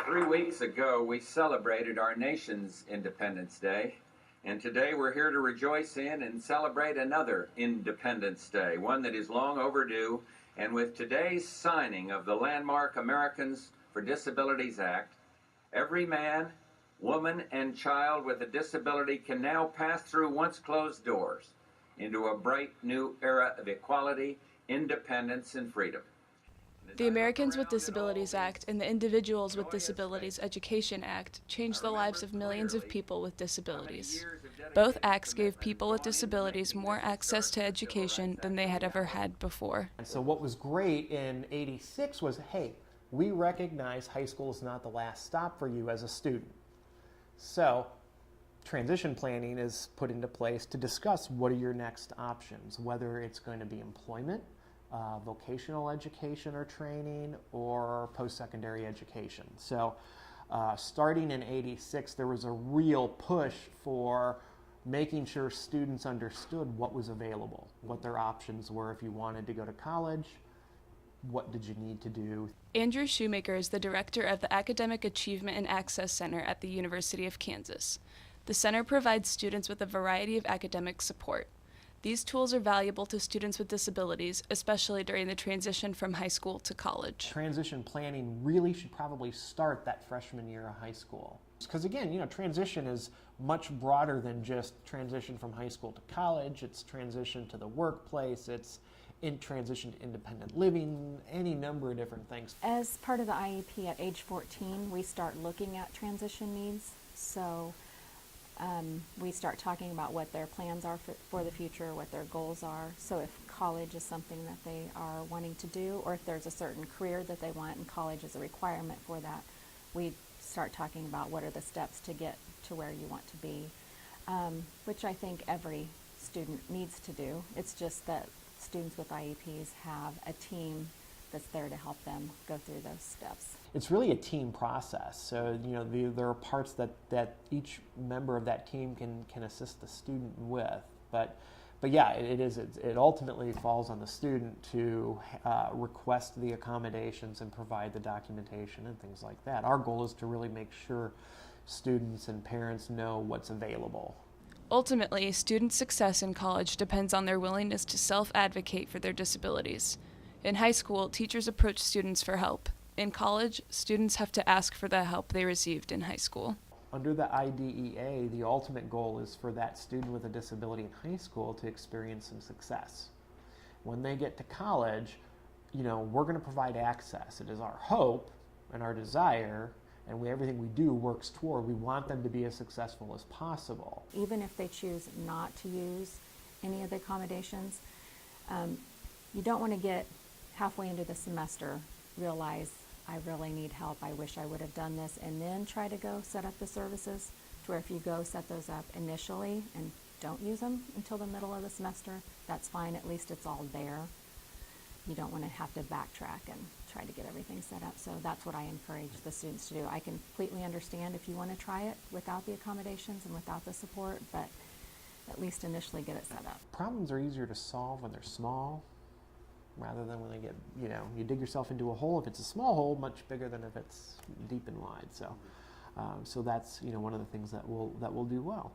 3 weeks ago, we celebrated our nation's Independence Day, and today we're here to rejoice in and celebrate another Independence Day, one that is long overdue. And with today's signing of the landmark Americans for Disabilities Act, every man, woman, and child with a disability can now pass through once closed doors into a bright new era of equality, independence, and freedom. The Americans with Disabilities Act and the Individuals with Disabilities Education Act changed the lives of millions of people with disabilities. Both acts gave people with disabilities more access to education than they had ever had before. And so what was great in '86 was, hey, we recognize high school is not the last stop for you as a student. So transition planning is put into place to discuss what are your next options, whether it's going to be employment, vocational education or training, or post-secondary education. So starting in '86, there was a real push for making sure students understood what was available, what their options were if you wanted to go to college, what did you need to do. Andrew Shoemaker is the director of the Academic Achievement and Access Center at the University of Kansas. The center provides students with a variety of academic support. These tools are valuable to students with disabilities, especially during the transition from high school to college. Transition planning really should probably start that freshman year of high school. Because again, transition is much broader than just transition from high school to college. It's transition to the workplace. It's in transition to independent living, any number of different things. As part of the IEP at age 14, we start looking at transition needs. So we start talking about what their plans are for the future, what their goals are. So if college is something that they are wanting to do, or if there's a certain career that they want and college is a requirement for that, we start talking about what are the steps to get to where you want to be, which I think every student needs to do. It's just that students with IEPs have a team that's there to help them go through those steps. It's really a team process. So there are parts that each member of that team can assist the student with. But yeah, it ultimately falls on the student to request the accommodations and provide the documentation and things like that. Our goal is to really make sure students and parents know what's available. Ultimately, students' success in college depends on their willingness to self-advocate for their disabilities. In high school, teachers approach students for help. In college, students have to ask for the help they received in high school. Under the IDEA, the ultimate goal is for that student with a disability in high school to experience some success. When they get to college, we're going to provide access. It is our hope and our desire, and everything we do works toward, we want them to be as successful as possible. Even if they choose not to use any of the accommodations, you don't want to get halfway into the semester, realize I really need help, I wish I would have done this, and then try to go set up the services, to where if you go set those up initially and don't use them until the middle of the semester, that's fine, at least it's all there. You don't want to have to backtrack and try to get everything set up. So that's what I encourage the students to do. I completely understand if you want to try it without the accommodations and without the support, but at least initially get it set up. Problems are easier to solve when they're small, rather than when they get, you dig yourself into a hole. If it's a small hole, much bigger than if it's deep and wide. So that's one of the things that we'll do well.